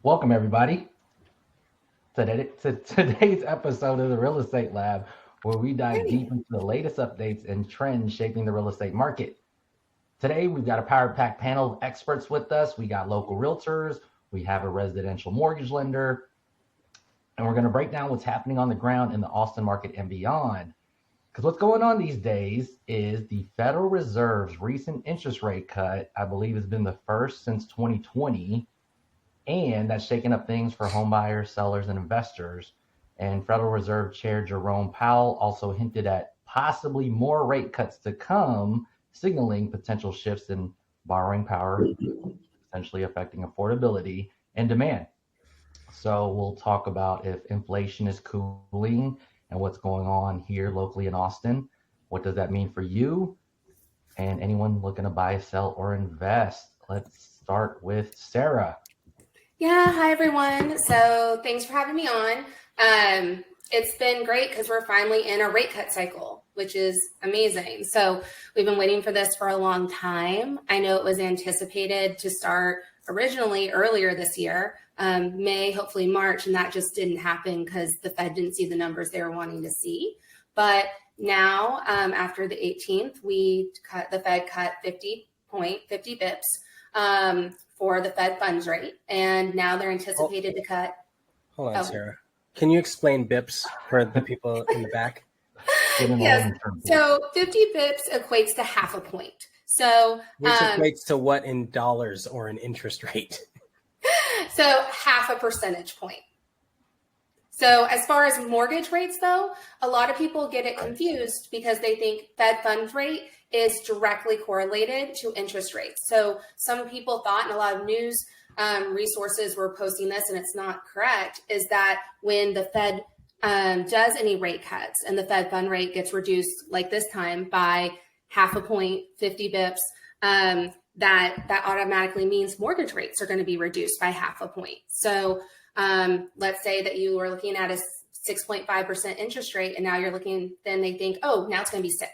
Welcome, everybody, to today's episode of the Real Estate Lab, where we dive deep into the latest updates and trends shaping the real estate market. Today, we've got a power-packed panel of experts with us. We got local realtors, we have a residential mortgage lender, and we're going to break down what's happening on the ground in the Austin market and beyond. Because what's going on these days is the Federal Reserve's recent interest rate cut, I believe, has been the first since 2020. And that's shaking up things for home buyers, sellers, and investors. And Federal Reserve Chair Jerome Powell also hinted at possibly more rate cuts to come, signaling potential shifts in borrowing power, potentially affecting affordability and demand. So we'll talk about if inflation is cooling and what's going on here locally in Austin. What does that mean for you and anyone looking to buy, sell, or invest? Let's start with Sarah. Yeah, hi everyone. So thanks for having me on. It's been great because we're finally in a rate cut cycle, which is amazing. So we've been waiting for this for a long time. I know it was anticipated to start originally earlier this year, May, hopefully March, and that just didn't happen because the Fed didn't see the numbers they were wanting to see. But now, after the 18th, the Fed cut 50 bips. For the Fed funds rate, and now they're anticipated to cut. Hold on, Sarah. Can you explain bips for the people in the back? Yes. So 50 bips equates to half a point. So which equates to what in dollars or an interest rate? So half a percentage point. So as far as mortgage rates, though, a lot of people get it confused because they think Fed funds rate is directly correlated to interest rates. So some people thought, and a lot of news resources were posting this, and it's not correct, is that when the Fed does any rate cuts and the Fed fund rate gets reduced like this time by half a point, 50 bips, that automatically means mortgage rates are going to be reduced by half a point. So let's say that you were looking at a 6.5% interest rate, and now you're looking, then they think, oh, now it's going to be 6,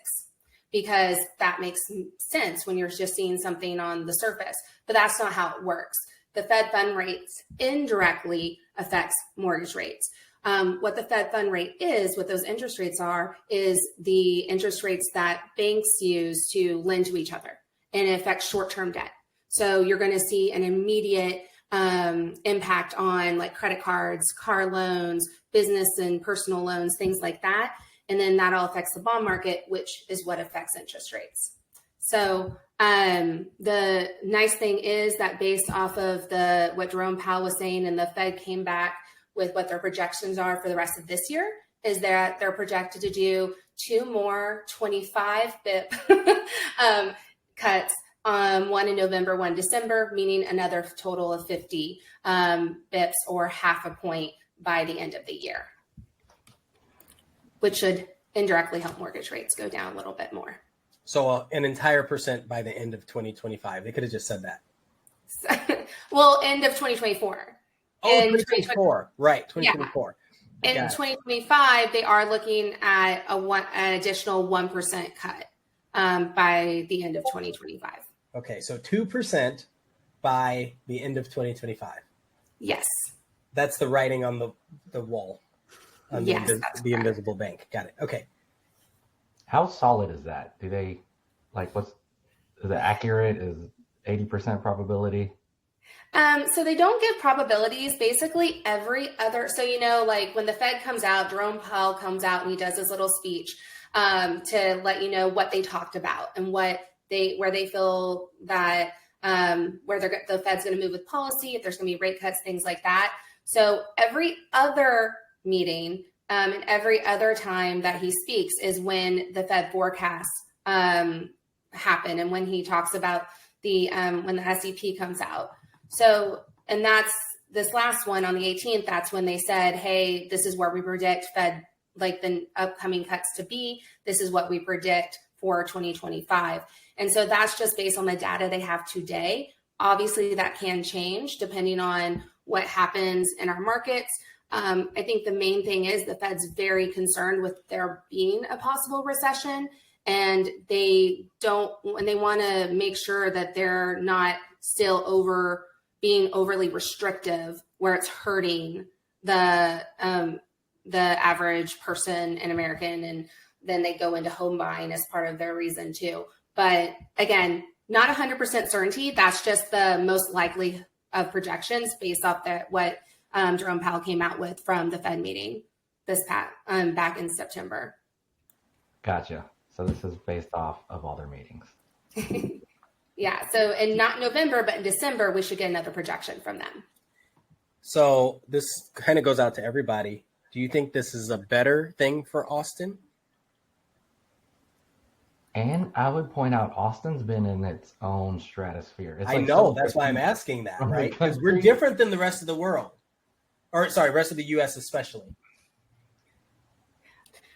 because that makes sense when you're just seeing something on the surface. But that's not how it works. The Fed fund rates indirectly affects mortgage rates. What the Fed fund rate is, what those interest rates are, is the interest rates that banks use to lend to each other, and it affects short-term debt. So you're going to see an immediate impact on like credit cards, car loans, business and personal loans, things like that. And then that all affects the bond market, which is what affects interest rates. So the nice thing is that based off of what Jerome Powell was saying, and the Fed came back with what their projections are for the rest of this year, is that they're projected to do 2 more 25 BIP cuts. One in November, one December, meaning another total of 50 bips or half a point by the end of the year, which should indirectly help mortgage rates go down a little bit more. So an entire percent by the end of 2025. They could have just said that. Well, end of 2024. Oh, 2024. Right, 2024. Yeah. In 2025, they are looking at an additional 1% cut by the end of 2025. Okay, so 2% by the end of 2025. Yes. That's the writing on the wall. On yes, the invisible bank. Got it. Okay. How solid is that? Do they, is it accurate? Is 80% probability? So they don't give probabilities. Basically every other, so like when the Fed comes out, Jerome Powell comes out and he does his little speech to let you know what they talked about and where they feel that the Fed's going to move with policy, if there's going to be rate cuts, things like that. So every other meeting and every other time that he speaks is when the Fed forecasts happen and when he talks about when the SEP comes out. So, and that's this last one on the 18th, that's when they said, hey, this is where we predict Fed, like the upcoming cuts to be. This is what we predict for 2025. And so that's just based on the data they have today. Obviously that can change depending on what happens in our markets. I think the main thing is the Fed's very concerned with there being a possible recession, and they want to make sure that they're not still being overly restrictive where it's hurting the average person in American, and then they go into home buying as part of their reason too. But again, not 100% certainty. That's just the most likely of projections based off what Jerome Powell came out with from the Fed meeting back in September. Gotcha. So this is based off of all their meetings. Yeah. So, and not November, but in December, we should get another projection from them. So this kind of goes out to everybody. Do you think this is a better thing for Austin? And I would point out Austin's been in its own stratosphere. It's I like know. That's why I'm asking that, right? Because we're different than the rest of the world. Or sorry, rest of the U.S. especially.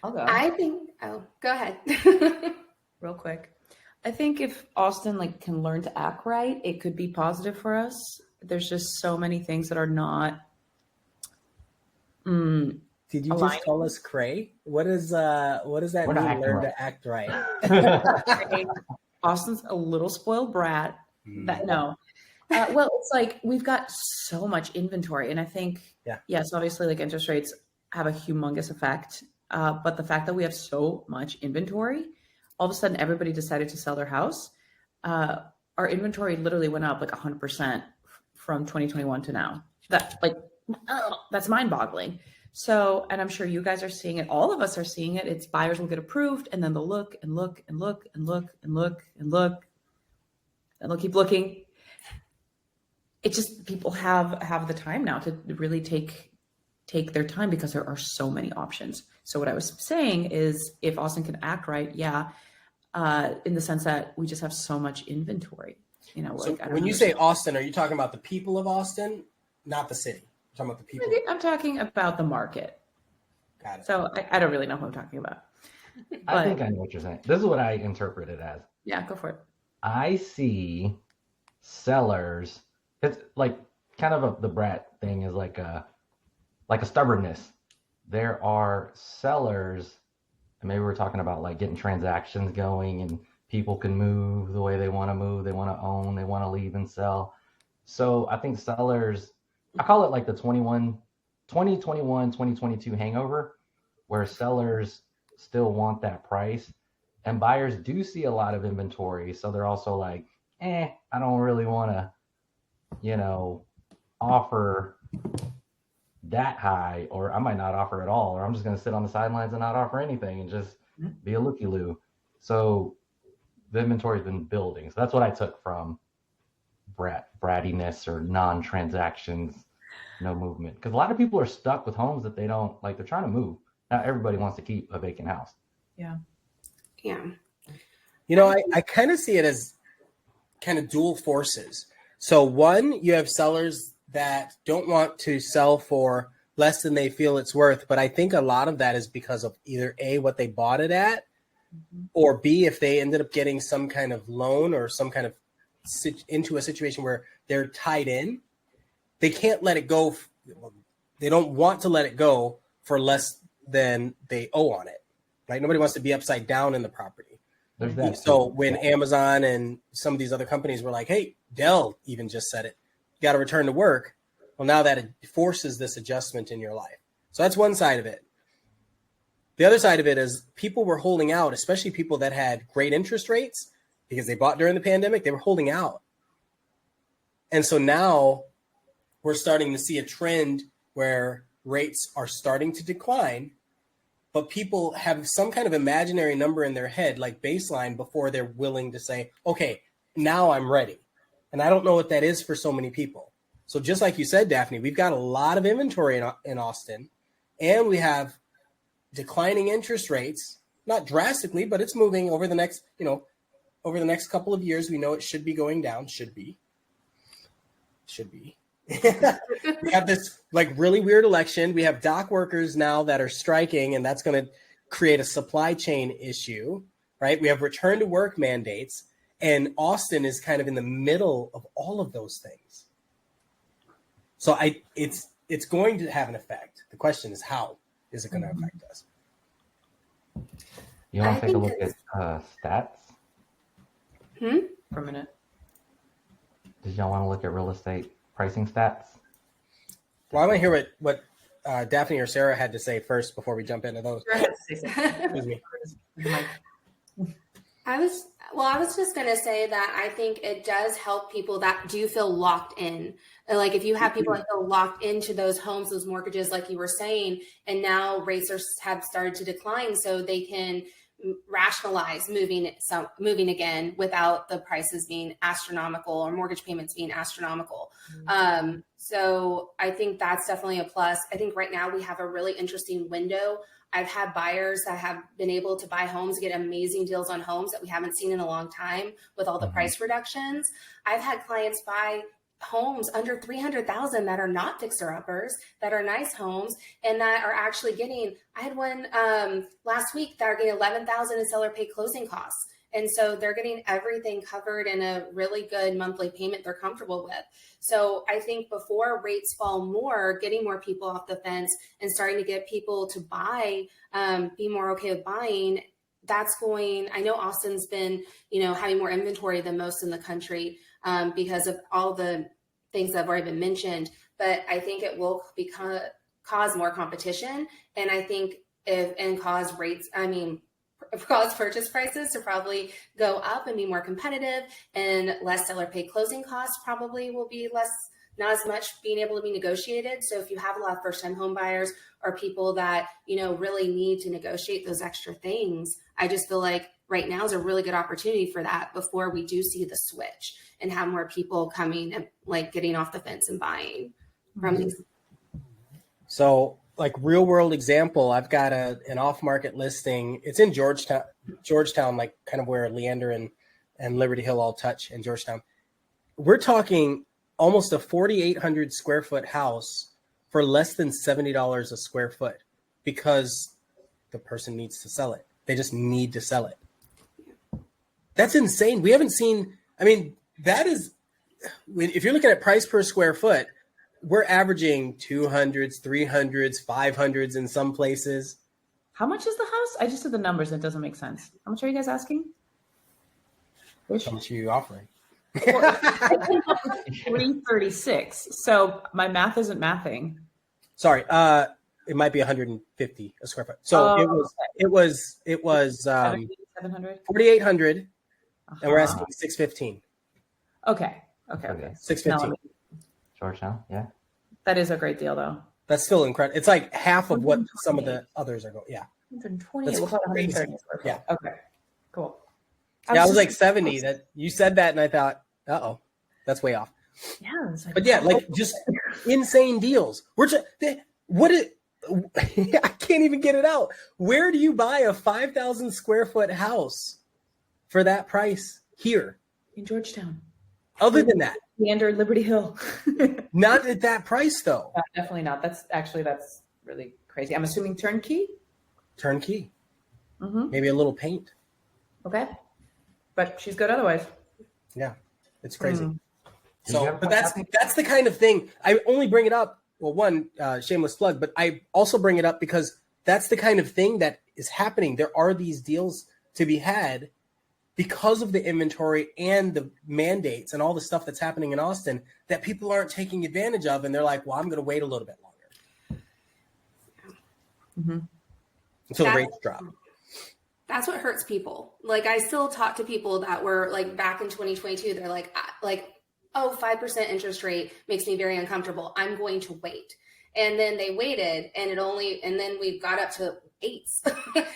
I'll go. Go ahead. Real quick. I think if Austin can learn to act right, it could be positive for us. There's just so many things that are not. Did you just call us cray? What does that mean? Learn to act right. Austin's a little spoiled brat. Well, it's like we've got so much inventory, and I think yes, obviously interest rates have a humongous effect. But the fact that we have so much inventory, all of a sudden everybody decided to sell their house. Our inventory literally went up 100% from 2021 to now. That's mind-boggling. So, and I'm sure you guys are seeing it. All of us are seeing it. It's buyers will get approved, and then they'll look and look and look and look and look and look, and they'll keep looking. It's just people have the time now to really take their time because there are so many options. So what I was saying is, if Austin can act right, in the sense that we just have so much inventory. So when you say Austin, are you talking about the people of Austin, not the city? You're talking about the people. I'm talking about the market. Got it. So I don't really know who I'm talking about. I think I know what you're saying. This is what I interpret it as. Yeah, go for it. I see sellers. It's kind of the brat thing is like a stubbornness. There are sellers, and maybe we're talking about getting transactions going, and people can move the way they want to move. They want to own. They want to leave and sell. So I think sellers, I call it the 2021, 2022 hangover, where sellers still want that price, and buyers do see a lot of inventory. So they're also I don't really want to, offer that high, or I might not offer at all, or I'm just going to sit on the sidelines and not offer anything and just be a looky-loo. So the inventory's been building. So that's what I took from brattiness or non-transactions, no movement. Because a lot of people are stuck with homes that they don't they're trying to move. Not everybody wants to keep a vacant house. Yeah. Yeah. I kind of see it as kind of dual forces. So one, you have sellers that don't want to sell for less than they feel it's worth. But I think a lot of that is because of either A, what they bought it at, or B, if they ended up getting some kind of loan or some kind of into a situation where they're tied in, they can't let it go. They don't want to let it go for less than they owe on it, right? Nobody wants to be upside down in the property. There's that. So when Amazon and some of these other companies were like, hey, Dell even just said it, you got to return to work. Well, now that it forces this adjustment in your life. So that's one side of it. The other side of it is people were holding out, especially people that had great interest rates because they bought during the pandemic. They were holding out. And so now we're starting to see a trend where rates are starting to decline, but people have some kind of imaginary number in their head, like baseline, before they're willing to say, okay, now I'm ready. And I don't know what that is for so many people. So just like you said, Daphne, we've got a lot of inventory in Austin, and we have declining interest rates, not drastically, but it's moving over the next, over the next couple of years. We know it should be going down. Should be. We have this really weird election. We have dock workers now that are striking, and that's going to create a supply chain issue, right? We have return to work mandates, and Austin is kind of in the middle of all of those things. So it's going to have an effect. The question is, how is it going to affect us? You want to take a look at stats? For a minute. Did y'all want to look at real estate pricing stats. Well, I want to hear what Daphne or Sarah had to say first before we jump into those. Excuse me. I was just going to say that I think it does help people that do feel locked in. Like if you have people that feel locked into those homes, those mortgages, like you were saying, and now rates have started to decline, so they can rationalize moving again without the prices being astronomical or mortgage payments being astronomical. So I think that's definitely a plus. I think right now we have a really interesting window. I've had buyers that have been able to buy homes, get amazing deals on homes that we haven't seen in a long time with all the price reductions. I've had clients buy homes under 300,000 that are not fixer uppers, that are nice homes, and that are actually getting, I had one last week that are getting 11,000 in seller paid closing costs. And so they're getting everything covered in a really good monthly payment they're comfortable with. So I think before rates fall more, getting more people off the fence and starting to get people to buy, be more okay with buying, I know Austin's been, having more inventory than most in the country because of all the things that have already been mentioned. But I think it will cause more competition. And I think cause purchase prices to probably go up and be more competitive, and less seller paid closing costs probably will be not as much being able to be negotiated. So if you have a lot of first time home buyers or people that, really need to negotiate those extra things, I just feel like right now is a really good opportunity for that before we do see the switch and have more people coming and like getting off the fence and buying from these. So like real world example, I've got an off market listing. It's in Georgetown, like kind of where Leander and Liberty Hill all touch in Georgetown. We're talking almost a 4,800 square foot house for less than $70 a square foot because the person needs to sell it. They just need to sell it. That's insane. We haven't seen, that is, if you're looking at price per square foot, we're averaging 200s, 300s, 500s in some places. How much is the house? I just did the numbers. It doesn't make sense. How much are you guys asking? How much are you offering? 336. So my math isn't mathing. Sorry. It might be 150 a square foot. So it was 700, 4,800 and we're asking 615. Okay. 615. Georgetown, yeah. That is a great deal, though. That's still incredible. It's like half of what some of the others are going. Yeah. 120. That's We'll call it crazy. 130 square foot. Yeah. Okay. Cool. I was like 70. That you said that, and I thought, that's way off. Yeah. Like, but yeah, like just insane deals. I can't even get it out. Where do you buy a 5,000 square foot house for that price here in Georgetown? Other than that, Leander, Liberty Hill. Not at that price, though. Definitely not. That's really crazy. I'm assuming turnkey. Turnkey. Mm-hmm. Maybe a little paint. Okay, but she's good otherwise. Yeah, it's crazy. So, but that's the kind of thing. I only bring it up. Well, one, shameless plug, but I also bring it up because that's the kind of thing that is happening. There are these deals to be had because of the inventory and the mandates and all the stuff that's happening in Austin that people aren't taking advantage of. And they're like, well, I'm going to wait a little bit longer. Mm-hmm. Until the rates drop. That's what hurts people. Like I still talk to people that were like back in 2022. They're like, 5% interest rate makes me very uncomfortable. I'm going to wait. And then they waited and then we got up to 8s. And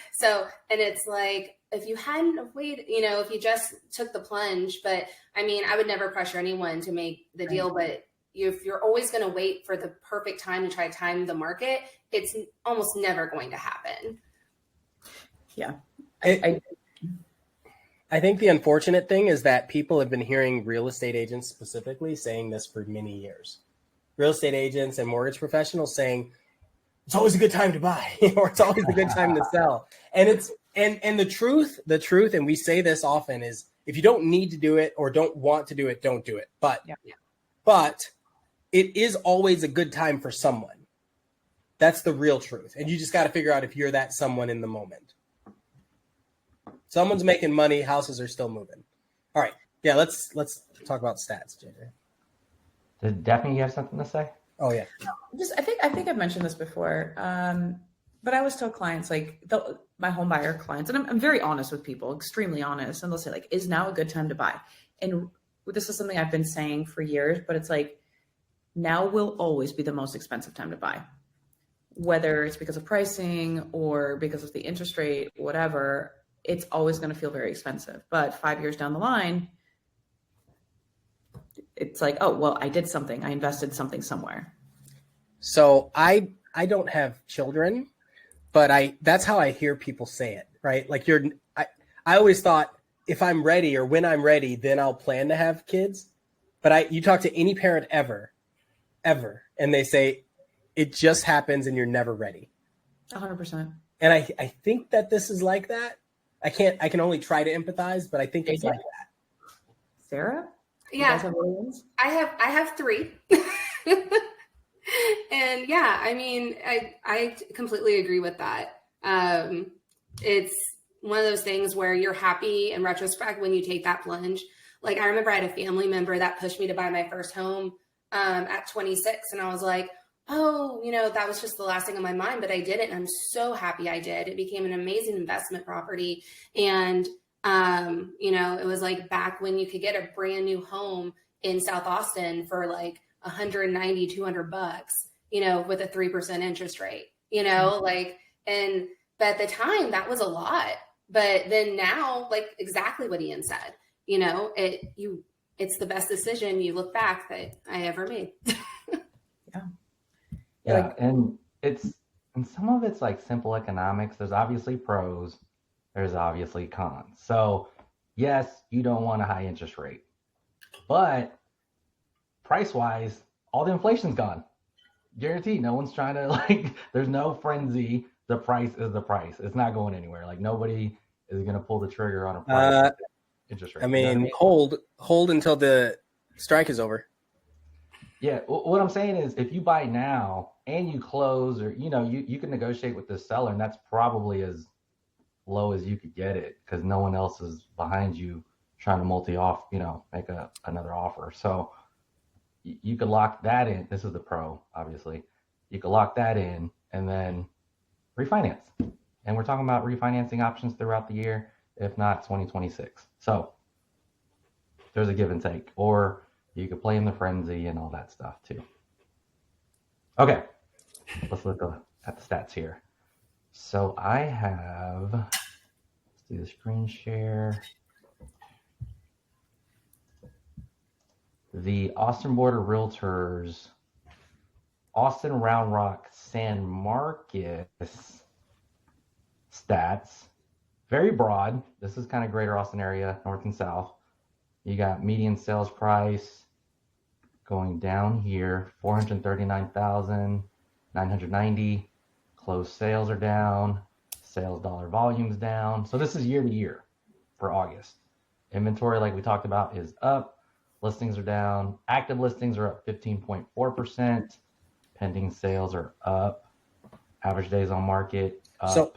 it's like, if you hadn't waited, if you just took the plunge, but I would never pressure anyone to make the deal, but if you're always going to wait for the perfect time to try to time the market, it's almost never going to happen. Yeah. I think the unfortunate thing is that people have been hearing real estate agents specifically saying this for many years. Real estate agents and mortgage professionals saying it's always a good time to buy or it's always a good time to sell. And the truth, and we say this often, is if you don't need to do it or don't want to do it, don't do it. But it is always a good time for someone. That's the real truth. And you just got to figure out if you're that someone in the moment. Someone's making money. Houses are still moving. All right. Yeah, let's talk about stats, JJ. Did Daphne, you have something to say? Oh yeah. I think I've mentioned this before. But I always tell clients, like my home buyer clients, and I'm very honest with people, extremely honest. And they'll say like, is now a good time to buy? And this is something I've been saying for years, but it's like, now will always be the most expensive time to buy. Whether it's because of pricing or because of the interest rate, whatever, it's always going to feel very expensive. But 5 years down the line, it's like, oh, well, I did something. I invested something somewhere. So I don't have children, but that's how I hear people say it, right? Like I always thought if I'm ready or when I'm ready, then I'll plan to have kids. But you talk to any parent ever, and they say it just happens and you're never ready. 100%. And I think that this is like that. I can only try to empathize, but I think it's like that. Sarah? Yeah. I have 3. And yeah, I mean, I completely agree with that. It's one of those things where you're happy in retrospect when you take that plunge. Like I remember I had a family member that pushed me to buy my first home at 26. And I was like, oh, that was just the last thing on my mind, but I did it. And I'm so happy I did. It became an amazing investment property. And, it was like back when you could get a brand new home in South Austin for like $190, $200, with a 3% interest rate, but at the time that was a lot. But then now, like exactly what Ian said, it's the best decision you look back that I ever made. Yeah. And some of it's like simple economics. There's obviously pros. There's obviously cons. So yes, you don't want a high interest rate, but price wise, all the inflation's gone. Guaranteed. No one's trying to there's no frenzy. The price is the price. It's not going anywhere. Like nobody is going to pull the trigger on a price interest rate. I mean, hold until the strike is over. Yeah. What I'm saying is if you buy now and you close or, you can negotiate with the seller and that's probably as low as you could get it because no one else is behind you trying to multi-off, make another offer. So you could lock that in. This is the pro, obviously. You could lock that in and then refinance. And we're talking about refinancing options throughout the year, if not 2026. So there's a give and take. Or you could play in the frenzy and all that stuff too. Okay, let's look at the stats here. So I have, let's do the screen share. The Austin Board of Realtors, Austin, Round Rock, San Marcos stats, very broad. This is kind of greater Austin area, north and south. You got median sales price going down here, 439,990. Closed sales are down. Sales dollar volume's down. So this is year to year for August. Inventory, like we talked about, is up. Listings are down. Active listings are up 15.4%. Pending sales are up. Average days on market up. So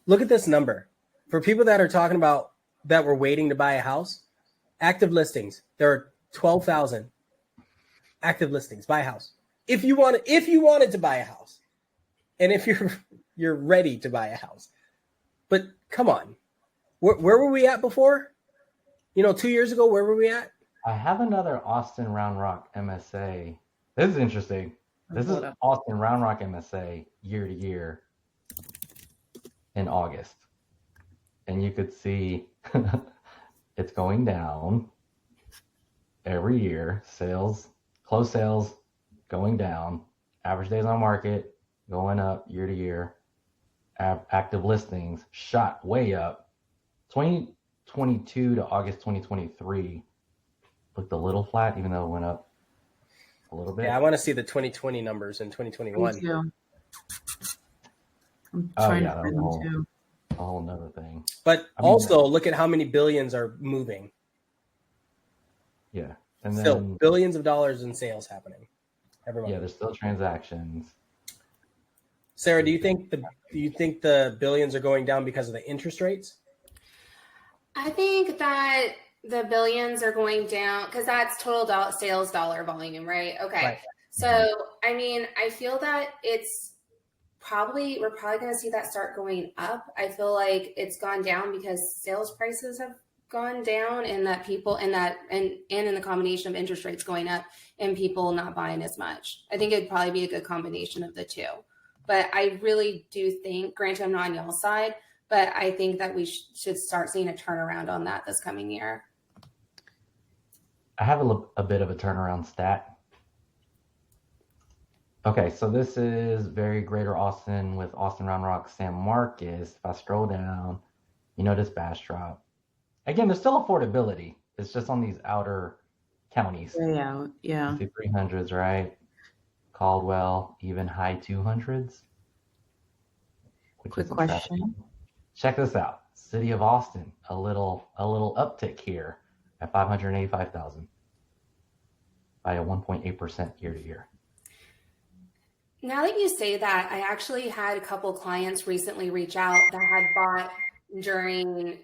look at this number. For people that are talking about that were waiting to buy a house, active listings, there are 12,000 active listings. Buy a house. If you wanted to buy a house. And if you're ready to buy a house. But come on. Where were we at before? 2 years ago, where were we at? I have another Austin Round Rock MSA. This is interesting. This is Austin Round Rock MSA year to year in August. And you could see it's going down every year. Closed sales going down. Average days on market going up year to year. Active listings shot way up. 2022 to August 2023 looked a little flat, even though it went up a little bit. Yeah, I want to see the 2020 numbers in 2021. Me too. I'm Oh trying yeah, to that's find them too. a whole nother thing. But also look at how many billions are moving. Yeah, and then Still billions of dollars in sales happening. Everyone. Yeah, there's still transactions. Sarah, do you think the billions are going down because of the interest rates? I think that The billions are going down because that's total sales dollar volume, right? Okay. Right. So, I mean, I feel that we're probably going to see that start going up. I feel like it's gone down because sales prices have gone down, and that people and in the combination of interest rates going up and people not buying as much. I think it'd probably be a good combination of the two. But I really do think, granted, I'm not on y'all's side, but I think that we should start seeing a turnaround on that this coming year. I have a bit of a turnaround stat. Okay, so this is very Greater Austin with Austin, Round Rock, San Marcos. If I scroll down, you notice backdrop. Again, there's still affordability. It's just on these outer counties. Yeah, yeah. 300s, right? Caldwell, even high 200s. Quick question. Check this out. City of Austin, a little uptick here at 585,000 by a 1.8% year to year. Now that you say that, I actually had a couple clients recently reach out that had bought during,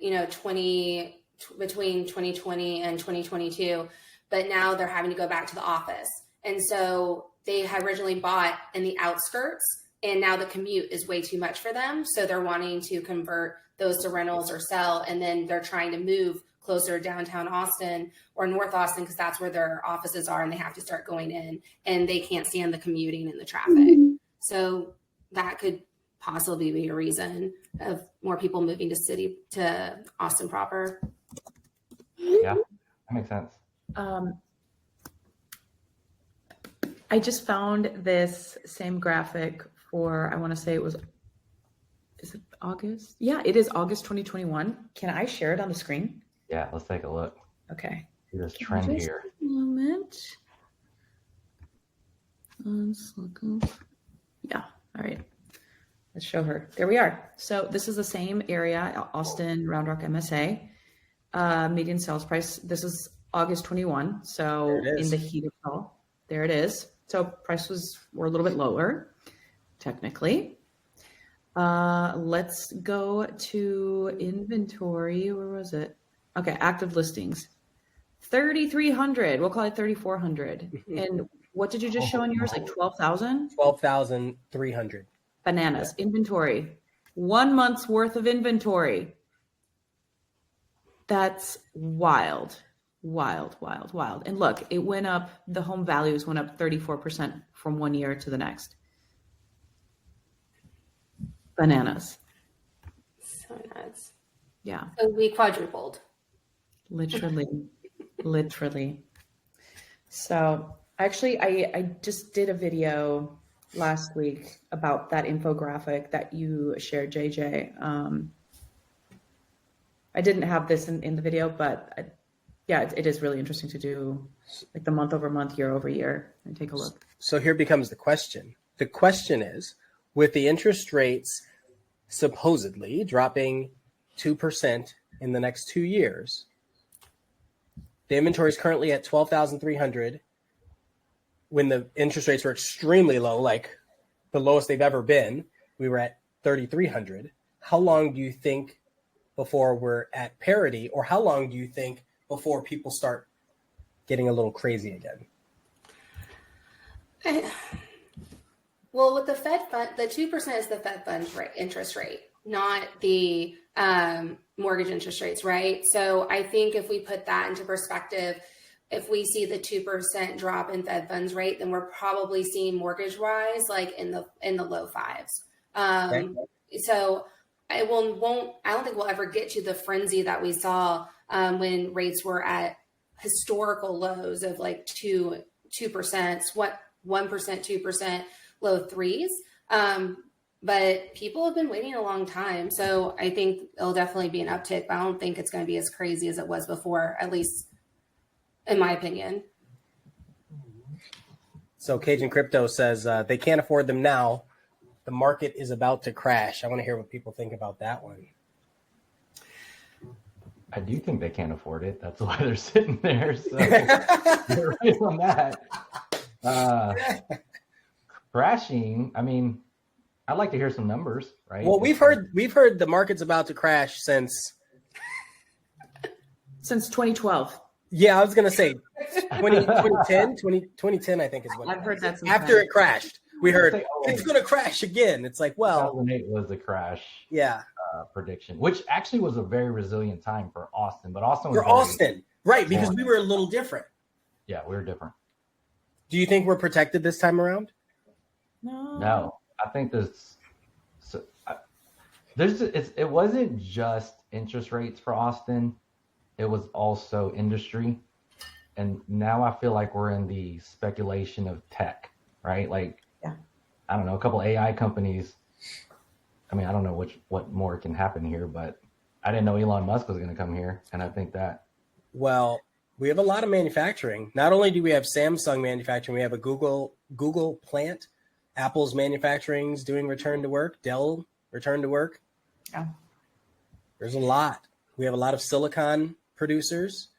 between 2020 and 2022, but now they're having to go back to the office. And so they had originally bought in the outskirts, and now the commute is way too much for them. So they're wanting to convert those to rentals or sell, and then they're trying to move closer to downtown Austin or North Austin because that's where their offices are, and they have to start going in, and they can't stand the commuting and the traffic. So that could possibly be a reason of more people moving to Austin proper. Yeah, that makes sense. I just found this same graphic for, I want to say is it August? Yeah, it is August 2021. Can I share it on the screen? Yeah, let's take a look. Okay. See this trend Just here. a moment. Yeah, all right. Let's show her. There we are. So this is the same area, Austin, Round Rock MSA. Median sales price. This is August 21. So in the heat of it all, there it is. So prices were a little bit lower, technically. Let's go to inventory. Where was it? Okay, active listings. 3,300. We'll call it 3,400. And what did you just show on yours? Like 12,000? 12,300. Bananas. Yeah. Inventory. 1 month's worth of inventory. That's wild. Wild. And look, it went up, the home values went up 34% from 1 year to the next. Bananas. So nuts. Yeah. So we quadrupled. Literally. So actually, I just did a video last week about that infographic that you shared, JJ. I didn't have this in the video, but it is really interesting to do like the month over month, year over year, and take a look. So here becomes the question. The question is, with the interest rates supposedly dropping 2% in the next 2 years, the inventory is currently at 12,300. When the interest rates were extremely low, like the lowest they've ever been, we were at 3,300. How long do you think before we're at parity, or how long do you think before people start getting a little crazy again? Well, with the Fed fund, the 2% is the Fed funds rate, interest rate, not the mortgage interest rates, right? So I think if we put that into perspective, if we see the 2% drop in Fed funds rate, then we're probably seeing mortgage rise like in the low fives. So I don't think we'll ever get to the frenzy that we saw when rates were at historical lows of like 2%, 1%, 2%, low threes. But people have been waiting a long time. So I think it'll definitely be an uptick, but I don't think it's going to be as crazy as it was before, at least in my opinion. So Cajun Crypto says they can't afford them now. The market is about to crash. I want to hear what people think about that one. I do think they can't afford it. That's why they're sitting there. So you're right on that. Crashing. I mean, I'd like to hear some numbers, right? Well, we've heard the market's about to crash since Since 2012. Yeah, I was going to say 2010, I think is when I've heard that since after then. it crashed. We heard it's going to crash again. It's like, well, 2008 was the crash. Yeah. Prediction, which actually was a very resilient time for Austin, but Austin was right? Because we were a little different. Yeah, we were different. Do you think we're protected this time around? No, I think it wasn't just interest rates for Austin. It was also industry. And now I feel like we're in the speculation of tech, right? Like, I don't know, a couple AI companies. I mean, I don't know what more can happen here, but I didn't know Elon Musk was going to come here. And I think that. Well, we have a lot of manufacturing. Not only do we have Samsung manufacturing, we have a Google plant. Apple's manufacturing is doing return to work. Dell return to work. Yeah. There's a lot. We have a lot of silicon producers.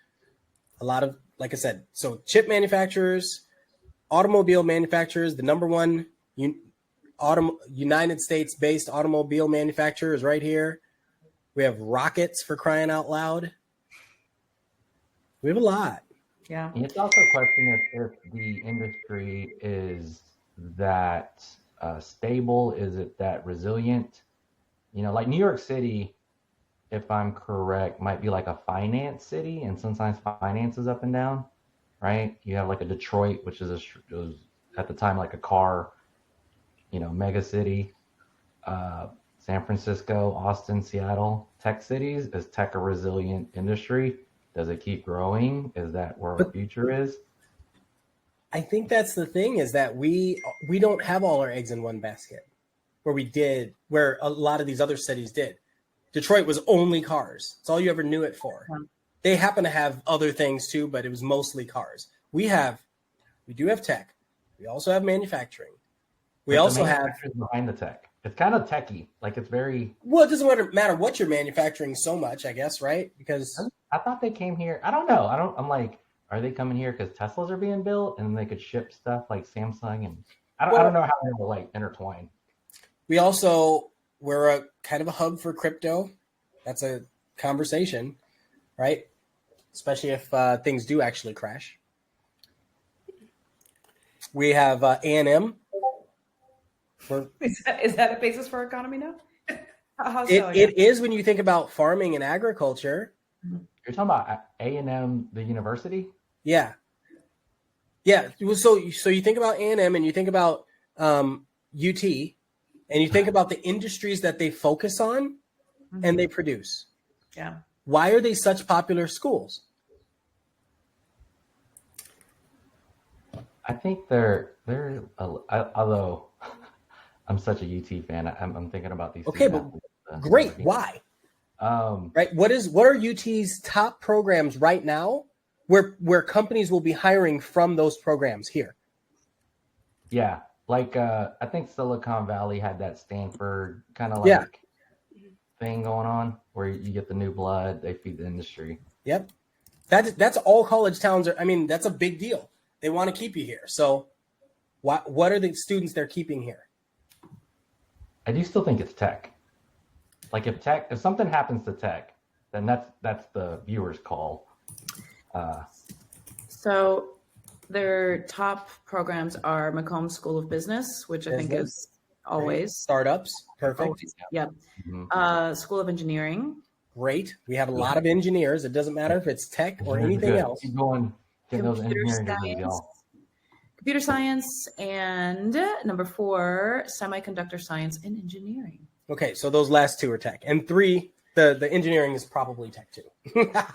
A lot of, like I said, so chip manufacturers, automobile manufacturers, the number one United States-based automobile manufacturer is right here. We have rockets, for crying out loud. We have a lot. Yeah. It's also a question if the industry is that stable, is it that resilient? You know, like New York City, if I'm correct, might be like a finance city, and sometimes finance is up and down, right? You have like a Detroit, which was at the time like a car, mega city. San Francisco, Austin, Seattle, tech cities. Is tech a resilient industry? Does it keep growing? Is that where our future is? I think that's the thing, is that we don't have all our eggs in one basket where a lot of these other cities did. Detroit was only cars. It's all you ever knew it for. Yeah. They happen to have other things too, but it was mostly cars. We do have tech. We also have manufacturing. We also have behind the tech. It's kind of techy. Like it's very well. It doesn't matter what you're manufacturing so much, I guess, right? Because I thought they came here. I don't know. I'm like, are they coming here because Teslas are being built and they could ship stuff like Samsung? And I don't know how they're like intertwined. We're a kind of a hub for crypto. That's a conversation, right? Especially if things do actually crash. We have A&M. Is that a basis for our economy now? It is when you think about farming and agriculture. You're talking about A&M, the university? Yeah. Yeah. So you think about A&M and you think about UT, and you think about the industries that they focus on and they produce. Yeah. Why are they such popular schools? I think they're although I'm such a UT fan, I'm thinking about these. Okay, but great. Why? Right. What are UT's top programs right now where companies will be hiring from those programs here? Yeah. Like, I think Silicon Valley had that Stanford kind of like thing going on where you get the new blood, they feed the industry. Yep. That's all college towns are. I mean, that's a big deal. They want to keep you here. So what are the students they're keeping here? I do still think it's tech. Like if something happens to tech, then that's the viewer's call. So their top programs are Macomb School of Business, which I think is always startups. Perfect. Always, yeah. Mm-hmm. School of Engineering. Great. We have a lot of engineers. It doesn't matter if it's tech or anything else. Keep going. Get those engineering degrees, y'all. Computer science, and number 4, semiconductor science and engineering. Okay, so those last 2 are tech, and 3, the engineering is probably tech too. Yeah,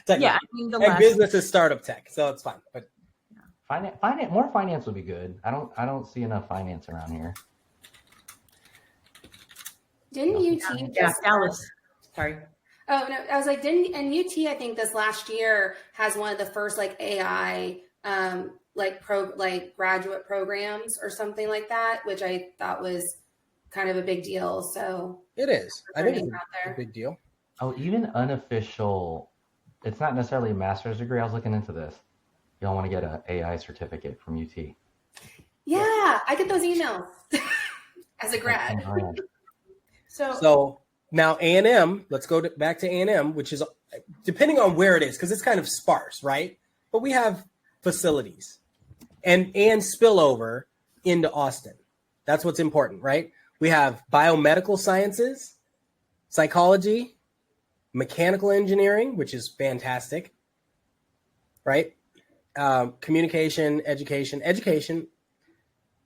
I mean and business is startup tech, so it's fine. But more finance would be good. I don't see enough finance around here. Didn't UT just Dallas? Sorry. Oh no, I was like, and UT I think this last year has one of the first like AI graduate programs or something like that, which I thought was kind of a big deal. So it is. I think it's a big deal. Oh, even unofficial. It's not necessarily a master's degree. I was looking into this. Y'all want to get an AI certificate from UT? Yeah, I get those emails as a grad. So Now A&M, let's go back to A&M, which is depending on where it is, because it's kind of sparse, right? But we have facilities and spillover into Austin. That's what's important, right? We have biomedical sciences, psychology, mechanical engineering, which is fantastic, right? Communication, education,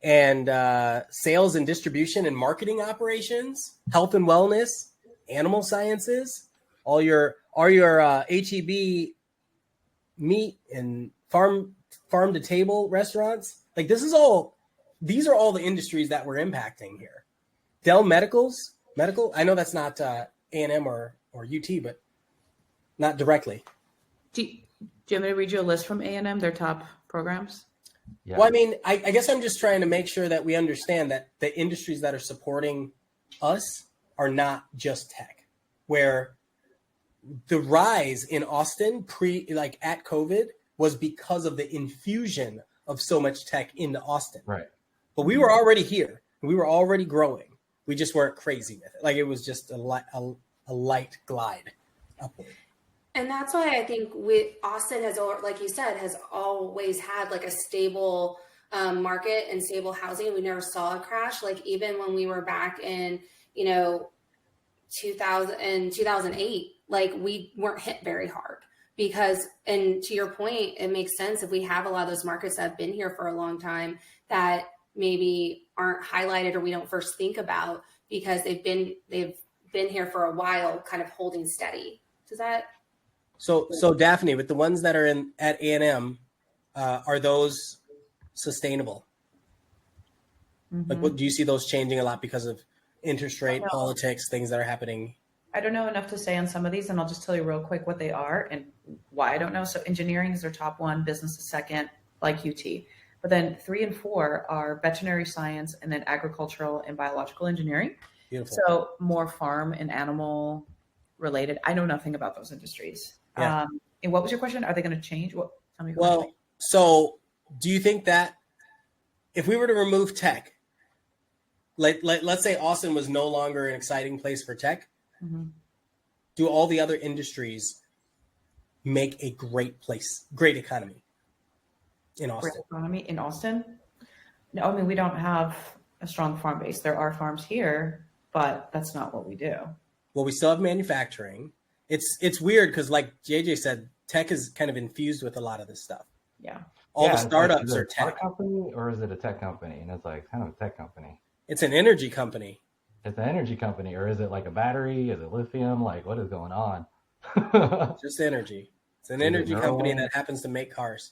and sales and distribution and marketing operations, health and wellness, animal sciences, all your HEB meat and farm to table restaurants. Like these are all the industries that we're impacting here. Dell medical. I know that's not A&M or UT, but not directly. Do you want me to read you a list from A&M, their top programs? Yeah. Well, I mean, I guess I'm just trying to make sure that we understand that the industries that are supporting us are not just tech, where the rise in Austin at COVID was because of the infusion of so much tech into Austin. Right. But we were already here. We were already growing. We just weren't crazy with it. Like it was just a light glide upward. And that's why I think Austin has, like you said, has always had like a stable market and stable housing. We never saw a crash. Like even when we were back in, 2008, like we weren't hit very hard because, and to your point, it makes sense if we have a lot of those markets that have been here for a long time that maybe aren't highlighted or we don't first think about because they've been here for a while, kind of holding steady. Does that? So Daphne, with the ones that are at A&M, are those sustainable? Mm-hmm. Like, what do you see those changing a lot because of interest rate politics, things that are happening? I don't know enough to say on some of these, and I'll just tell you real quick what they are and why I don't know. So engineering is their top one, business is second, like UT. But then 3 and 4 are veterinary science and then agricultural and biological engineering. Beautiful. So more farm and animal related. I know nothing about those industries. Yeah. And what was your question? Are they going to change? Tell me. Well, so do you think that if we were to remove tech, let's say Austin was no longer an exciting place for tech, mm-hmm. do all the other industries make a great economy in Austin? Great economy in Austin? No, I mean, we don't have a strong farm base. There are farms here, but that's not what we do. Well, we still have manufacturing. It's weird because, like JJ said, tech is kind of infused with a lot of this stuff. Yeah. All the startups are tech. Company, or is it a tech company? And it's like kind of a tech company. It's an energy company. It's an energy company, or is it like a battery? Is it lithium? Like, what is going on? Just energy. It's an energy company that happens to make cars.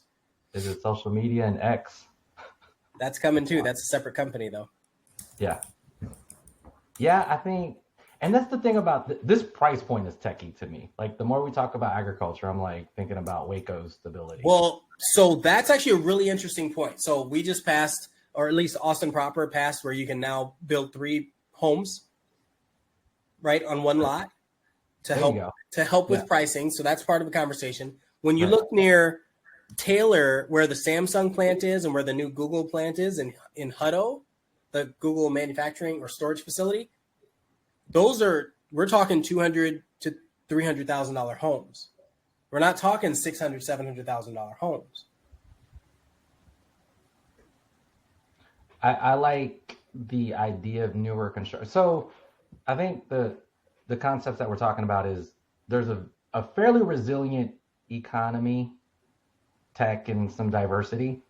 Is it social media and X? That's coming too. That's a separate company, though. Yeah. Yeah, I think, and that's the thing about this price point is techie to me. Like the more we talk about agriculture, I'm like thinking about Waco's stability. Well, so that's actually a really interesting point. So we just passed, or at least Austin proper passed, where you can now build 3 homes, right, on one lot to help with pricing. So that's part of the conversation. When you look near Taylor, where the Samsung plant is and where the new Google plant is in Hutto, the Google manufacturing or storage facility, we're talking $200,000 to $300,000 homes. We're not talking $600,000, $700,000 homes. I like the idea of newer construction. So I think the concepts that we're talking about is there's a fairly resilient economy, tech, and some diversity.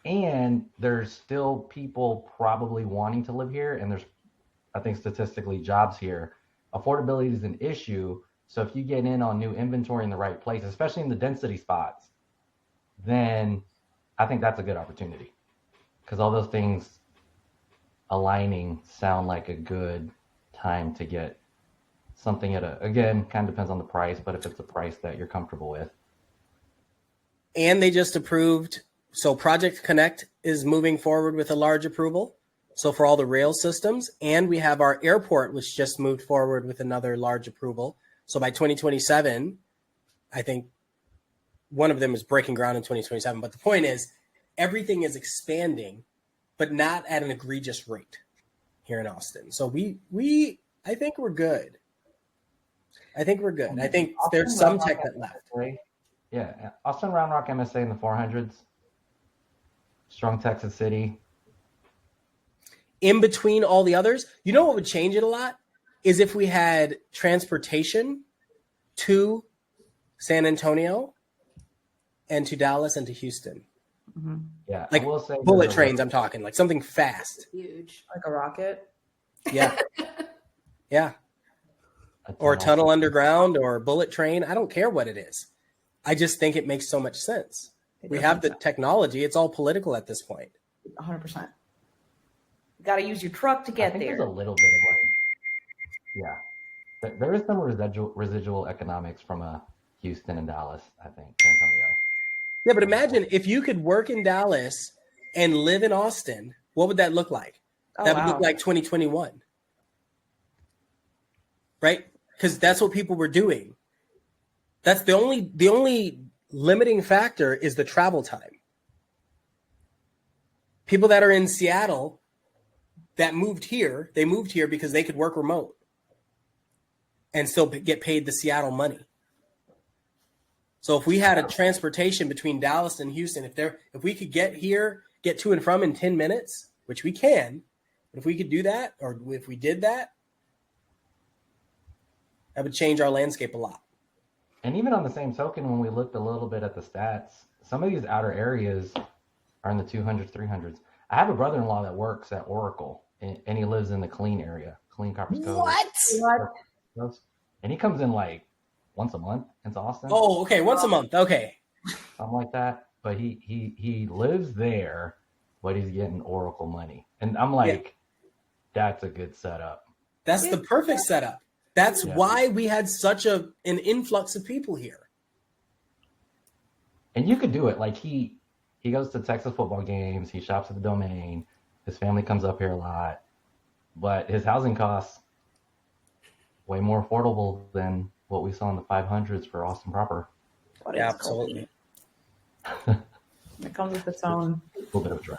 And there's still people probably wanting to live here. And there's, I think, statistically jobs here. Affordability is an issue. So if you get in on new inventory in the right place, especially in the density spots, then I think that's a good opportunity. Because all those things aligning sound like a good time to get something again, kind of depends on the price, but if it's a price that you're comfortable with. And they just approved, so Project Connect is moving forward with a large approval. So for all the rail systems, and we have our airport, which just moved forward with another large approval. So by 2027, I think one of them is breaking ground in 2027. But the point is, everything is expanding, but not at an egregious rate here in Austin. So we I think we're good. I think there's some tech that left. Yeah, Austin Round Rock MSA in the 400s. Strong Texas City. In between all the others, you know what would change it a lot is if we had transportation to San Antonio and to Dallas and to Houston. Mm-hmm. Yeah, like I will say bullet trains. I'm talking like something fast, Huge, like a rocket. Yeah, yeah, or a tunnel underground or a bullet train. I don't care what it is. I just think it makes so much sense. We have the technology. It's all political at this point. 100%. You got to use your truck to get there. There's a little bit of there is some residual economics from Houston and Dallas, I think, San Antonio. Yeah, but imagine if you could work in Dallas and live in Austin, what would that look like? That would look like 2021. Right? Because that's what people were doing. That's the only limiting factor is the travel time. People that are in Seattle that moved here, they moved here because they could work remote and still get paid the Seattle money. So if we had a transportation between Dallas and Houston, if we could get to and from in 10 minutes, which we can, but if we could do that, or if we did that, that would change our landscape a lot. And even on the same token, when we looked a little bit at the stats, some of these outer areas are in the 200s, 300s. I have a brother-in-law that works at Oracle, and he lives in the Clean area, Clean Copper's Cove. What? And he comes in like once a month into Austin. Oh, okay, once a month, okay. Something like that. But he lives there, but he's getting Oracle money. And I'm like, that's a good setup. That's the perfect setup. That's why we had such an influx of people here. And you could do it. Like he goes to Texas football games. He shops at the Domain. His family comes up here a lot. But his housing costs way more affordable than what we saw in the 500s for Austin proper. Yeah, absolutely. It comes with its own. A little bit of a drive.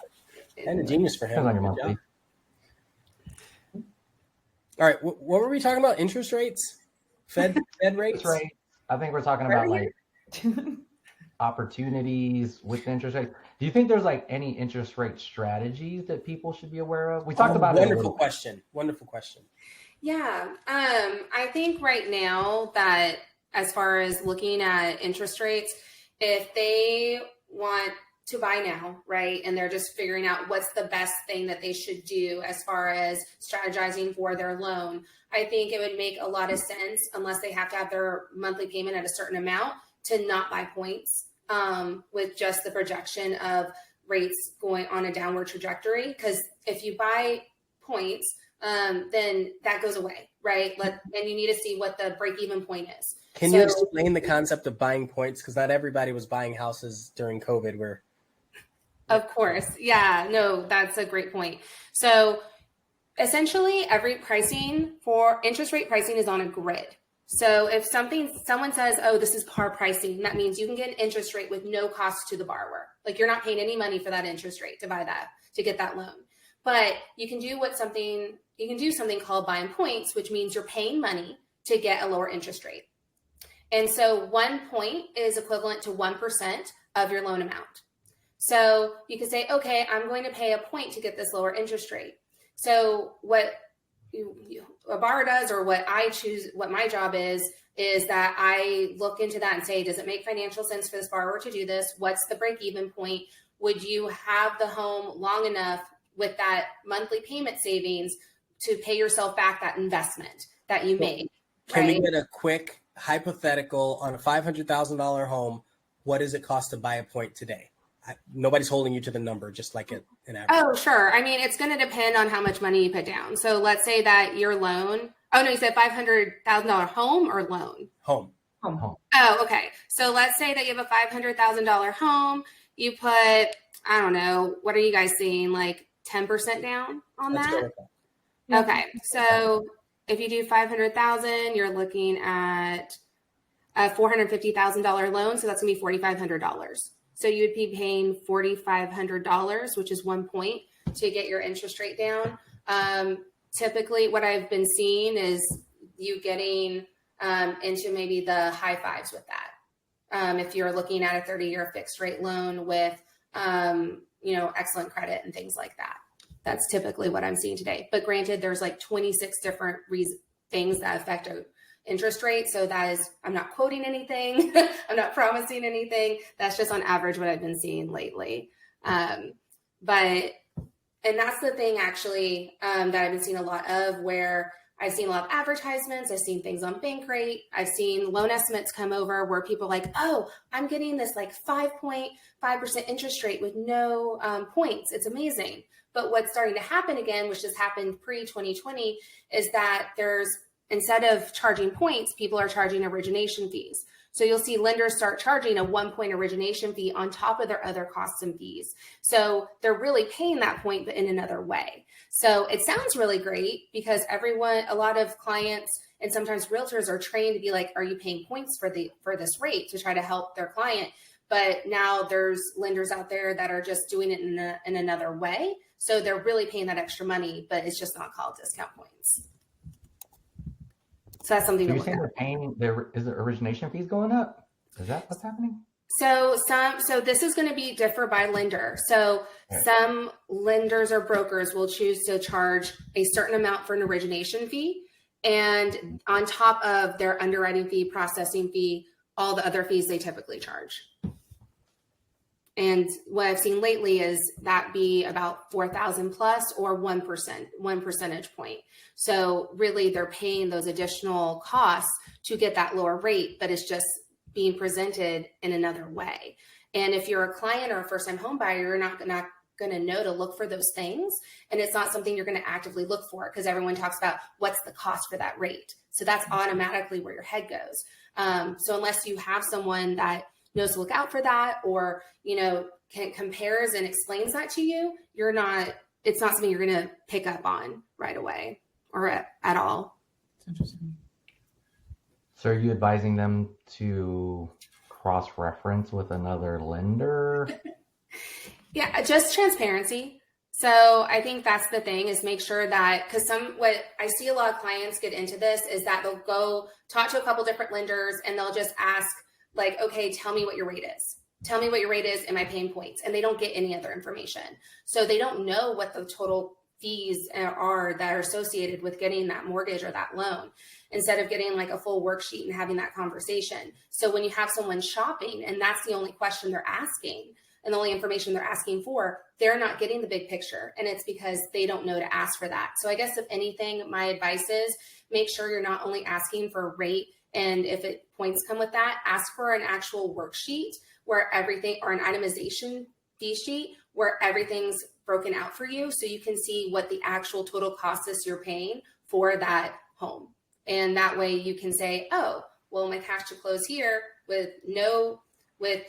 And a genius for him. Depends on your monthly. All right, what were we talking about? Interest rates? Fed rates? Right. I think we're talking about like opportunities with interest rates. Do you think there's like any interest rate strategies that people should be aware of? We talked about it. Wonderful question. Yeah. I think right now that as far as looking at interest rates, if they want to buy now, right, and they're just figuring out what's the best thing that they should do as far as strategizing for their loan, I think it would make a lot of sense, unless they have to have their monthly payment at a certain amount, to not buy points with just the projection of rates going on a downward trajectory. Because if you buy points, then that goes away, right? And you need to see what the break-even point is. Can you explain the concept of buying points? Because not everybody was buying houses during COVID. Of course. Yeah, no, that's a great point. So essentially every pricing for interest rate pricing is on a grid. So if someone says, oh, this is par pricing, that means you can get an interest rate with no cost to the borrower. Like you're not paying any money for that interest rate to buy that, to get that loan. But you can do something called buying points, which means you're paying money to get a lower interest rate. And so 1 point is equivalent to 1% of your loan amount. So you could say, okay, I'm going to pay a point to get this lower interest rate. So what a borrower does, or what I choose, what my job is that I look into that and say, does it make financial sense for this borrower to do this? What's the break-even point? Would you have the home long enough with that monthly payment savings to pay yourself back that investment that you made? Can we get a quick hypothetical on a $500,000 home? What does it cost to buy a point today? Nobody's holding you to the number, just like an average. Oh, sure. I mean, it's going to depend on how much money you put down. So let's say that your loan, you said $500,000 home or loan? Home. Oh, okay. So let's say that you have a $500,000 home. You put, I don't know, what are you guys seeing? Like 10% down on that? Okay. So if you do 500,000, you're looking at a $450,000 loan. So that's gonna be $4,500. So you would be paying $4,500, which is 1 point, to get your interest rate down. typically what I've been seeing is you getting into maybe the high fives with that. If you're looking at a 30-year fixed rate loan with, excellent credit and things like that. That's typically what I'm seeing today. But granted, there's like 26 different things that affect an interest rate. So that is, I'm not quoting anything. I'm not promising anything. That's just on average what I've been seeing lately. And that's the thing actually that I've been seeing a lot of, where I've seen a lot of advertisements. I've seen things on Bankrate. I've seen loan estimates come over where people are like, oh, I'm getting this like 5.5% interest rate with no points. It's amazing. But what's starting to happen again, which has happened pre-2020, is that instead of charging points, people are charging origination fees. So you'll see lenders start charging a 1-point origination fee on top of their other costs and fees. So they're really paying that point, but in another way. So it sounds really great because a lot of clients and sometimes realtors are trained to be like, are you paying points for this rate, to try to help their client? But now there's lenders out there that are just doing it in another way. So they're really paying that extra money, but it's just not called discount points. So that's something So to you're saying they're paying is the origination fees going up? Is that what's happening? So this is going to differ by lender. So some lenders or brokers will choose to charge a certain amount for an origination fee, and on top of their underwriting fee, processing fee, all the other fees they typically charge. And what I've seen lately is that be about 4,000 plus or 1%, 1 percentage point. So really they're paying those additional costs to get that lower rate, but it's just being presented in another way. And if you're a client or a first-time home buyer, you're not going to know to look for those things. And it's not something you're going to actively look for, because everyone talks about what's the cost for that rate. So that's automatically where your head goes. So unless you have someone that knows to look out for that, or, compares and explains that to you, it's not something you're going to pick up on right away or at all. It's interesting. So are you advising them to cross-reference with another lender? Yeah, just transparency. So I think that's the thing, is make sure that, because what I see a lot of clients get into this is that they'll go talk to a couple different lenders and they'll just ask like, okay, tell me what your rate is. Tell me what your rate is. Am I paying points? And they don't get any other information. So they don't know what the total fees are that are associated with getting that mortgage or that loan, instead of getting like a full worksheet and having that conversation. So when you have someone shopping and that's the only question they're asking and the only information they're asking for, they're not getting the big picture. And it's because they don't know to ask for that. So I guess if anything, my advice is make sure you're not only asking for a rate, and if points come with that, ask for an actual worksheet where everything, or an itemization fee sheet where everything's broken out for you, so you can see what the actual total cost is you're paying for that home. And that way you can say, oh, well, my cash to close here with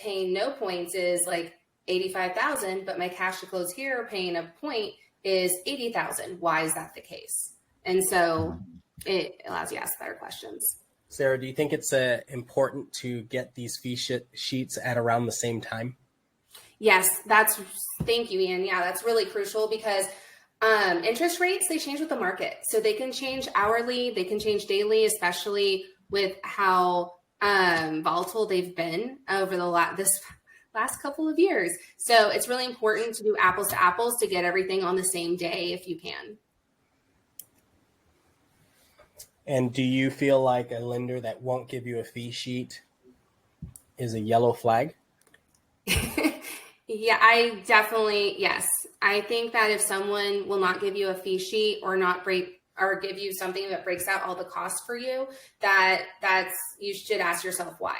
paying no points is like 85,000, but my cash to close here paying a point is 80,000. Why is that the case? And so it allows you to ask better questions. Sarah, do you think it's important to get these fee sheets at around the same time? Yes, thank you, Ian. Yeah, that's really crucial, because interest rates, they change with the market. So they can change hourly, they can change daily, especially with how volatile they've been over this last couple of years. So it's really important to do apples to apples to get everything on the same day if you can. And do you feel like a lender that won't give you a fee sheet is a yellow flag? Yeah, yes. I think that if someone will not give you a fee sheet or give you something that breaks out all the costs for you, you should ask yourself why.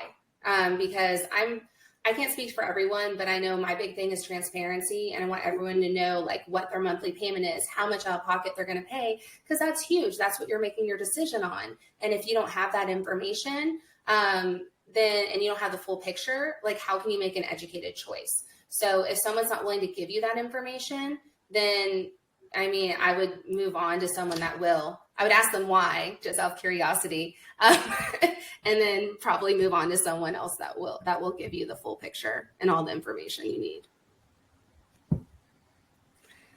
Because I can't speak for everyone, but I know my big thing is transparency, and I want everyone to know like what their monthly payment is, how much out of pocket they're going to pay, because that's huge. That's what you're making your decision on. And if you don't have that information, and you don't have the full picture, like how can you make an educated choice? So if someone's not willing to give you that information, then I would move on to someone that will. I would ask them why, just out of curiosity, and then probably move on to someone else that will give you the full picture and all the information you need.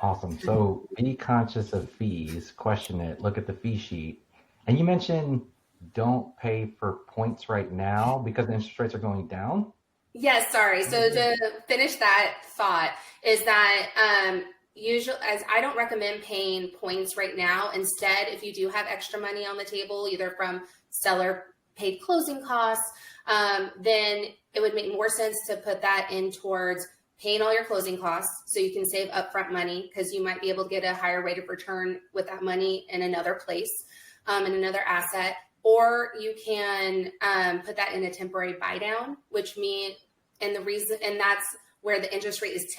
Awesome. So be conscious of fees, question it, look at the fee sheet. And you mentioned don't pay for points right now because the interest rates are going down. Yes, sorry. So to finish that thought is that usually, as I don't recommend paying points right now. Instead, if you do have extra money on the table, either from seller paid closing costs, then it would make more sense to put that in towards paying all your closing costs so you can save upfront money because you might be able to get a higher rate of return with that money in another place, in another asset. Or you can put that in a temporary buy down, which means, and that's where the interest rate is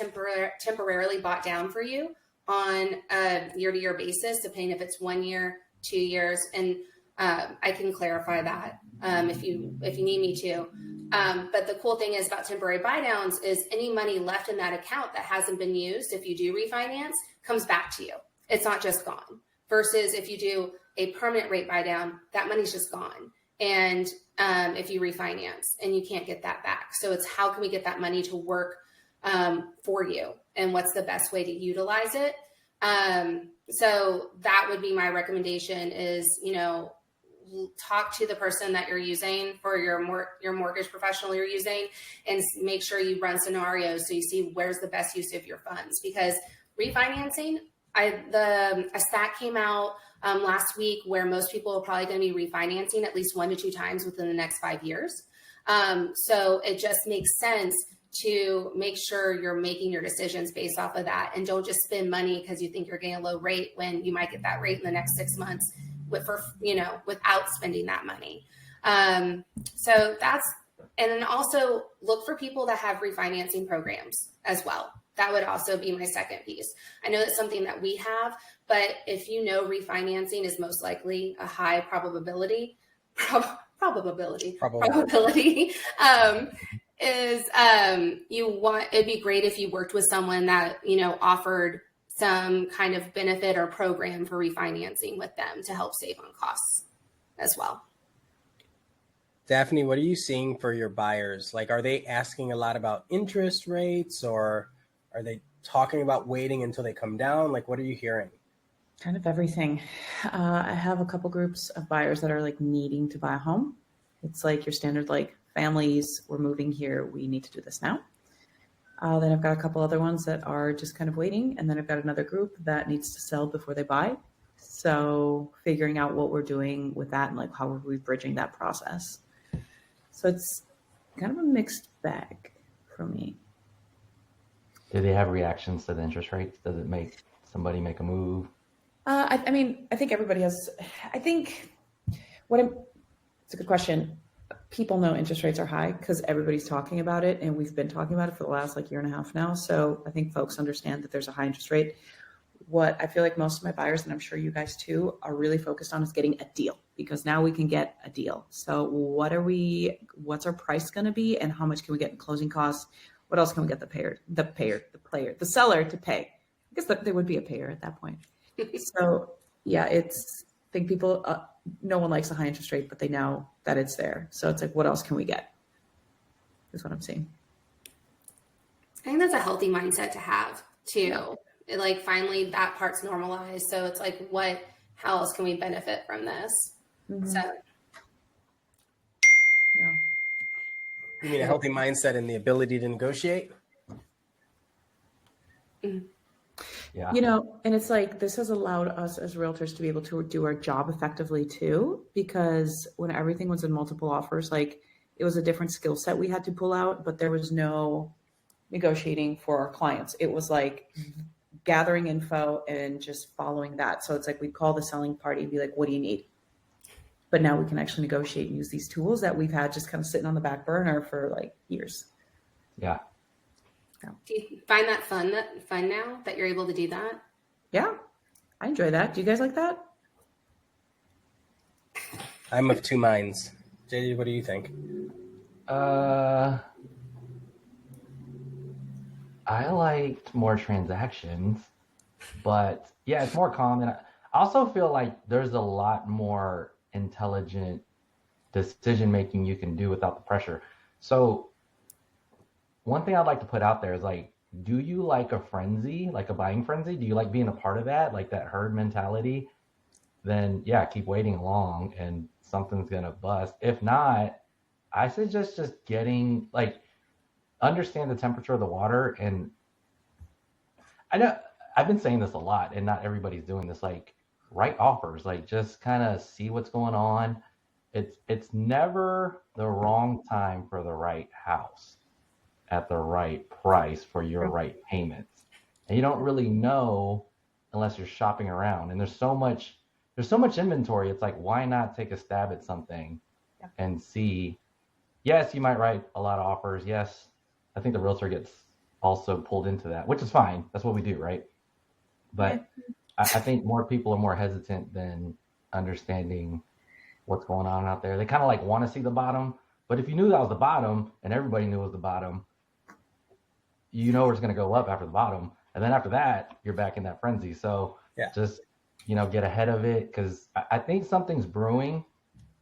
temporarily bought down for you on a year-to-year basis, depending if it's 1 year, 2 years, and I can clarify that if you need me to. But the cool thing is about temporary buy downs is any money left in that account that hasn't been used, if you do refinance, comes back to you. It's not just gone. Versus if you do a permanent rate buy down, that money's just gone. And if you refinance and you can't get that back. So it's how can we get that money to work for you and what's the best way to utilize it. So that would be my recommendation is, talk to the person that you're using for your mortgage professional you're using and make sure you run scenarios so you see where's the best use of your funds. Because refinancing, a stat came out last week where most people are probably going to be refinancing at least 1 to 2 times within the next 5 years. So it just makes sense to make sure you're making your decisions based off of that and don't just spend money because you think you're getting a low rate when you might get that rate in the next 6 months without spending that money. So and then also look for people that have refinancing programs as well. That would also be my second piece. I know that's something that we have, but if refinancing is most likely a high probability, it'd be great if you worked with someone that, offered some kind of benefit or program for refinancing with them to help save on costs as well. Daphne, what are you seeing for your buyers? Like, are they asking a lot about interest rates or are they talking about waiting until they come down? Like, what are you hearing? Kind of everything. I have a couple groups of buyers that are like needing to buy a home. It's like your standard, like families, we're moving here, we need to do this now. Then I've got a couple other ones that are just kind of waiting. And then I've got another group that needs to sell before they buy. So figuring out what we're doing with that and like how are we bridging that process. So it's kind of a mixed bag for me. Do they have reactions to the interest rates? Does it make somebody make a move? I think everybody has, it's a good question. People know interest rates are high because everybody's talking about it. And we've been talking about it for the last year and a half now. So I think folks understand that there's a high interest rate. What I feel like most of my buyers, and I'm sure you guys too, are really focused on is getting a deal because now we can get a deal. So what's our price going to be and how much can we get in closing costs? What else can we get the seller to pay? I guess there would be a payer at that point. So yeah, I think people, no one likes a high interest rate, but they know that it's there. So it's like, what else can we get? Is what I'm seeing. I think that's a healthy mindset to have too. Like finally that part's normalized. So it's like, how else can we benefit from this? Mm-hmm. So. Yeah. You mean a healthy mindset and the ability to negotiate? Mm-hmm. Yeah. And it's like, this has allowed us as realtors to be able to do our job effectively too, because when everything was in multiple offers, like it was a different skill set we had to pull out, but there was no negotiating for our clients. It was like gathering info and just following that. So it's like, we'd call the selling party and be like, what do you need? But now we can actually negotiate and use these tools that we've had just kind of sitting on the back burner for years. Yeah. Do you find that fun now that you're able to do that? Yeah, I enjoy that. Do you guys like that? I'm of two minds. JJ, what do you think? I liked more transactions, but yeah, it's more calm. And I also feel like there's a lot more intelligent decision making you can do without the pressure. So one thing I'd like to put out there is do you like a frenzy, like a buying frenzy? Do you like being a part of that, like that herd mentality? Then yeah, keep waiting along and something's gonna bust. If not, I suggest just getting like understand the temperature of the water. And I know I've been saying this a lot and not everybody's doing this, like write offers, like just kind of see what's going on. It's never the wrong time for the right house at the right price for your right payments. And you don't really know unless you're shopping around. And there's so much inventory. It's like, why not take a stab at something and see? Yes, you might write a lot of offers. Yes, I think the realtor gets also pulled into that, which is fine. That's what we do, right? But I think more people are more hesitant than understanding what's going on out there. They kind of like want to see the bottom. But if you knew that was the bottom and everybody knew it was the bottom, you know it's going to go up after the bottom. And then after that, you're back in that frenzy. So just, get ahead of it, because I think something's brewing.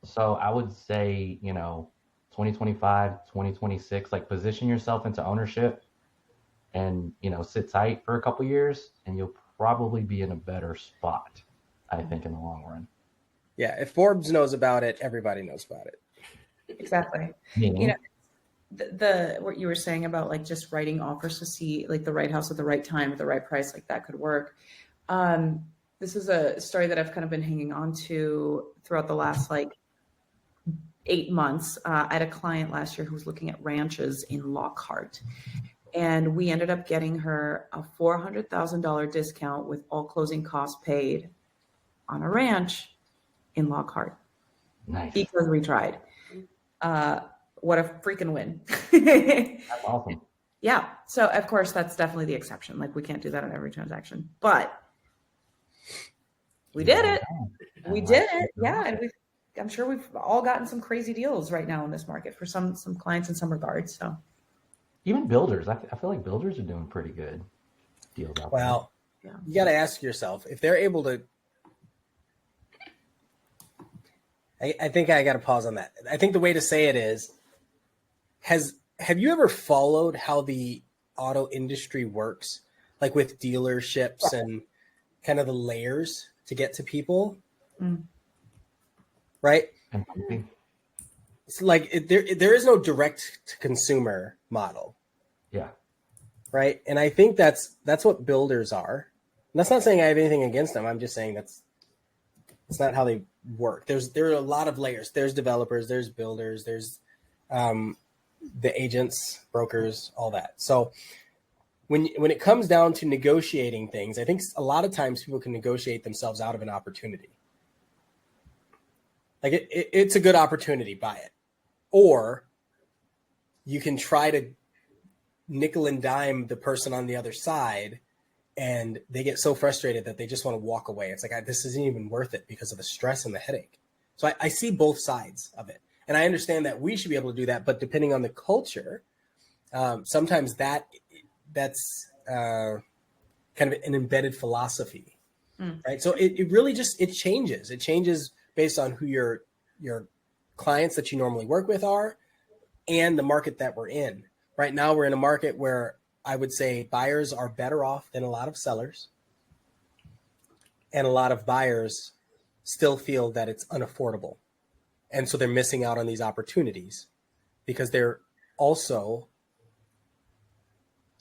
So I would say, 2025, 2026, like position yourself into ownership and, sit tight for a couple years and you'll probably be in a better spot, I think, in the long run. Yeah. If Forbes knows about it, everybody knows about it. Exactly. Meaning? The what you were saying about like just writing offers to see like the right house at the right time at the right price, like that could work. This is a story that I've kind of been hanging on to throughout the last like 8 months. I had a client last year who was looking at ranches in Lockhart, and we ended up getting her a $400,000 discount with all closing costs paid on a ranch in Lockhart. Nice. Because we tried. What a freaking win. That's awesome. Yeah. So of course that's definitely the exception. Like we can't do that on every transaction, but we did it. We did it. Yeah. And I'm sure we've all gotten some crazy deals right now in this market for some clients in some regards. So even builders, I feel like builders are doing pretty good deals out there. Well, you got to ask yourself if they're able to. I think I got to pause on that. I think the way to say it is, have you ever followed how the auto industry works, like with dealerships and kind of the layers to get to people? Right? It's like there is no direct to consumer model. Yeah. Right. And I think that's what builders are. And that's not saying I have anything against them. I'm just saying it's not how they work. There are a lot of layers. There's developers, there's builders, there's the agents, brokers, all that. So when it comes down to negotiating things, I think a lot of times people can negotiate themselves out of an opportunity. Like it's a good opportunity, buy it. Or you can try to nickel and dime the person on the other side, and they get so frustrated that they just want to walk away. It's like, this isn't even worth it because of the stress and the headache. So I see both sides of it. And I understand that we should be able to do that, but depending on the culture, sometimes that's kind of an embedded philosophy, right? So it really just, it changes. It changes based on who your clients that you normally work with are and the market that we're in. Right now, we're in a market where I would say buyers are better off than a lot of sellers. And a lot of buyers still feel that it's unaffordable. And so they're missing out on these opportunities because they're also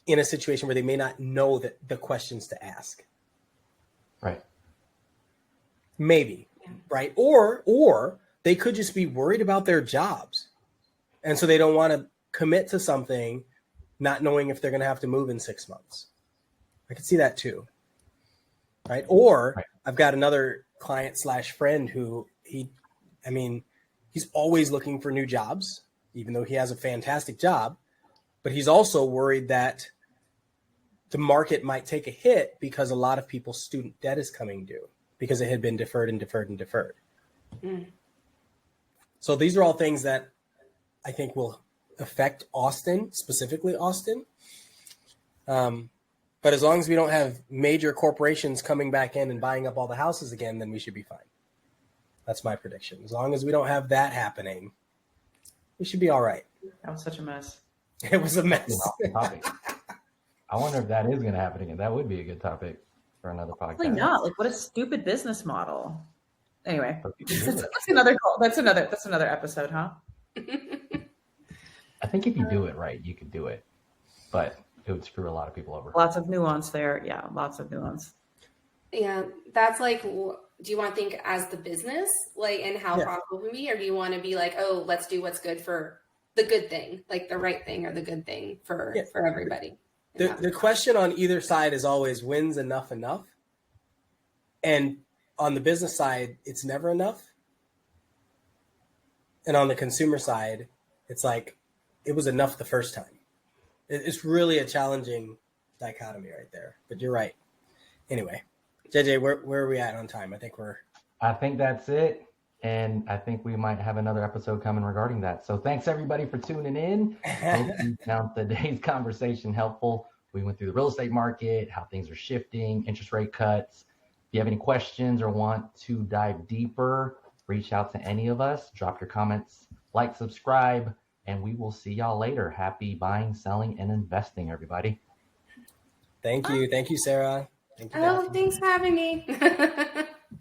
in a situation where they may not know the questions to ask. Right. Maybe. Right. Or they could just be worried about their jobs. And so they don't want to commit to something not knowing if they're going to have to move in 6 months. I could see that too. Right. Or I've got another client / friend who he's always looking for new jobs, even though he has a fantastic job, but he's also worried that the market might take a hit because a lot of people's student debt is coming due because it had been deferred and deferred and deferred. So these are all things that I think will affect Austin, specifically Austin. But as long as we don't have major corporations coming back in and buying up all the houses again, then we should be fine. That's my prediction. As long as we don't have that happening, we should be all right. That was such a mess. It was a mess. I wonder if that is going to happen again. That would be a good topic for another podcast. Probably not. Like, what a stupid business model. Anyway, But people do it. that's another goal. That's another episode, huh? I think if you do it right, you could do it, but it would screw a lot of people over. Lots of nuance there. Yeah, lots of nuance. Yeah, that's like, do you want to think as the business, like, and how profitable it can be, or do you want to be like, oh, let's do what's good for the good thing, like the right thing or the good thing for everybody? The question on either side is always, when's enough? And on the business side, it's never enough. And on the consumer side, it's like, it was enough the first time. It's really a challenging dichotomy right there, but you're right. Anyway, JJ, where are we at on time? I think that's it. And I think we might have another episode coming regarding that. So thanks everybody for tuning in. Hope you found today's conversation helpful. We went through the real estate market, how things are shifting, interest rate cuts. If you have any questions or want to dive deeper, reach out to any of us, drop your comments, like, subscribe, and we will see y'all later. Happy buying, selling, and investing, everybody. Thank you. Thank you, Sarah. Thank you, Oh, Daphne. thanks for having me.